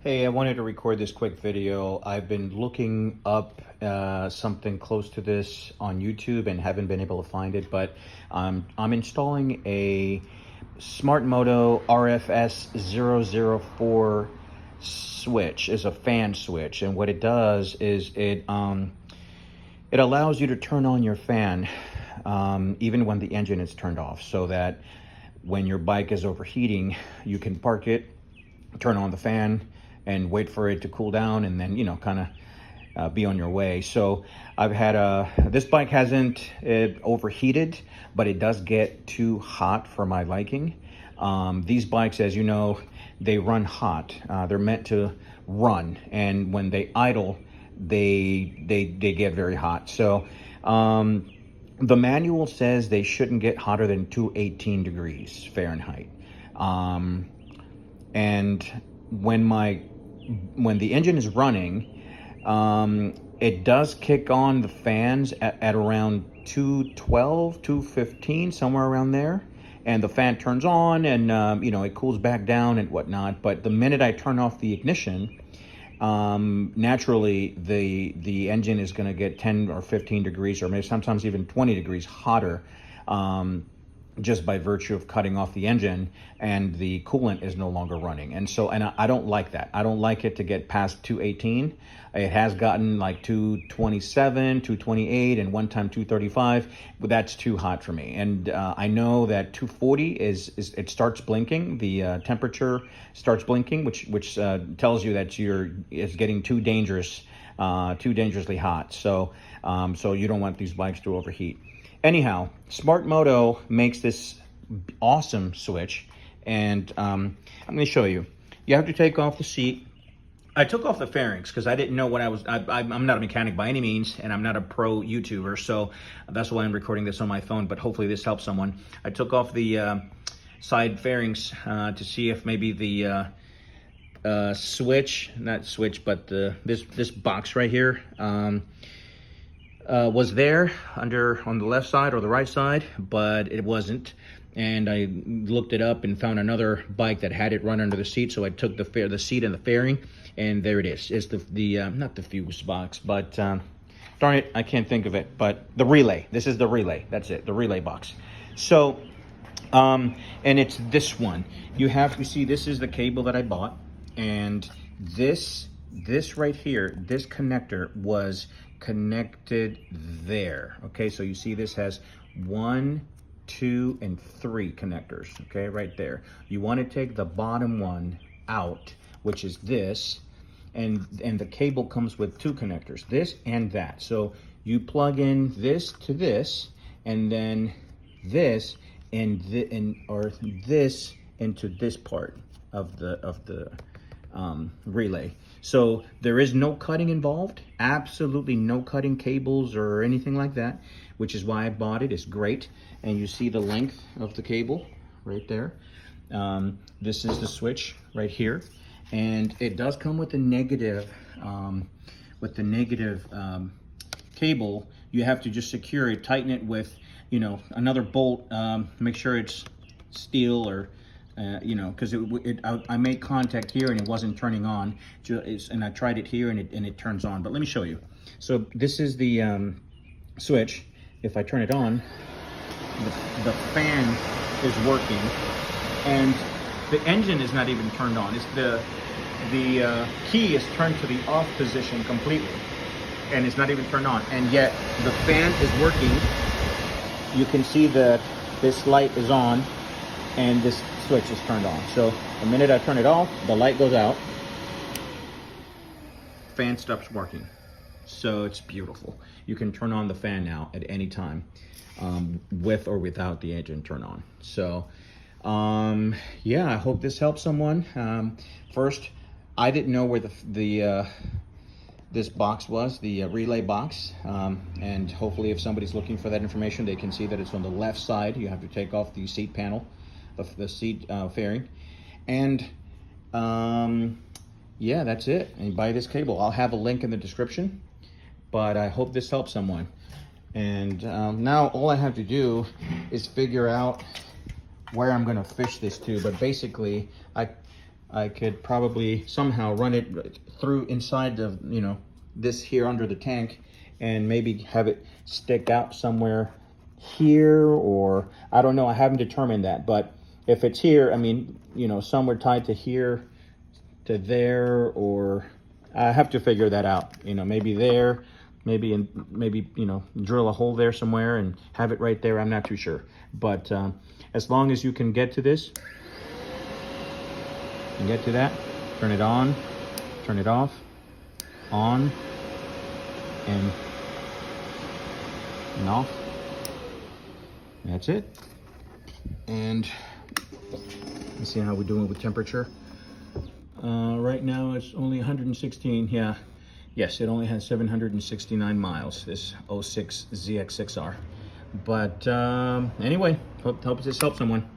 Hey, I wanted to record this quick video. I've been looking up something close to this on YouTube and haven't been able to find it, but I'm installing a SmartMoto RFS-004 switch. It's a fan switch, and what it does is it allows you to turn on your fan even when the engine is turned off, so that when your bike is overheating, you can park it, turn on the fan, and wait for it to cool down, and then, you know, kind of be on your way. So I've had this bike hasn't overheated, but it does get too hot for my liking. These bikes, as you know, they run hot. They're meant to run, and when they idle, they get very hot. So the manual says they shouldn't get hotter than 218 degrees Fahrenheit. And when the engine is running, it does kick on the fans at around 212, 215, somewhere around there. And the fan turns on, and you know, it cools back down and whatnot. But the minute I turn off the ignition, naturally the engine is going to get 10 or 15 degrees, or maybe sometimes even 20 degrees hotter, just by virtue of cutting off the engine, and the coolant is no longer running. And so, and I don't like that. I don't like it to get past 218. It has gotten like 227, 228, and one time 235, but that's too hot for me. And I know that 240 is it starts blinking. The temperature starts blinking, which tells you that it's getting too dangerous, too dangerously hot. So so you don't want these bikes to overheat. Anyhow, SmartMoto makes this awesome switch, and I'm going to show you. You have to take off the seat. I took off the fairings because I didn't know what I'm not a mechanic by any means, and I'm not a pro YouTuber, so that's why I'm recording this on my phone, but hopefully this helps someone. I took off the side fairings to see if maybe the this box right here was there on the left side or the right side, but it wasn't. And I looked it up and found another bike that had it run under the seat, so I took the seat and the fairing, and there it is. It's the not the fuse box, but darn it, I can't think of it, but the relay. This is the relay. That's it, the relay box. So and it's this one. You have to see, this is the cable that I bought, and this right here, this connector was connected there. Okay, so you see this has 1, 2, and 3 connectors. Okay, right there. You want to take the bottom one out, which is this, and the cable comes with 2 connectors, this and that. So you plug in this to this, and then this or this into this part of the relay. So there is no cutting involved, absolutely no cutting cables or anything like that, which is why I bought it. It's great. And you see the length of the cable right there. This is the switch right here, and it does come with a negative cable. You have to just secure it, tighten it with, you know, another bolt. Make sure it's steel, or you know, because I made contact here and it wasn't turning on, and I tried it here and it turns on. But let me show you. So this is the switch. If I turn it on, the fan is working, and the engine is not even turned on. It's the key is turned to the off position completely, and it's not even turned on, and yet the fan is working. You can see that this light is on, and this switch is turned on. So the minute I turn it off, the light goes out, fan stops working. So it's beautiful. You can turn on the fan now at any time, with or without the engine turned on. So yeah, I hope this helps someone. First, I didn't know where this box was, the relay box, and hopefully if somebody's looking for that information, they can see that it's on the left side. You have to take off the seat panel, the seat fairing, and yeah, that's it. And buy this cable. I'll have a link in the description, but I hope this helps someone. And now all I have to do is figure out where I'm going to fish this to. But basically, I could probably somehow run it through inside of, you know, this here under the tank, and maybe have it stick out somewhere here, or I don't know, I haven't determined that. But if it's here, I mean, you know, somewhere tied to here to there, or I have to figure that out, you know, maybe there, maybe you know, drill a hole there somewhere and have it right there. I'm not too sure, but as long as you can get to this and get to that, turn it on, turn it off, on and off. That's it. And let's see how we're doing with temperature. Right now it's only 116. Yeah, yes, it only has 769 miles, this 06 ZX-6R. But anyway, hope this helps someone.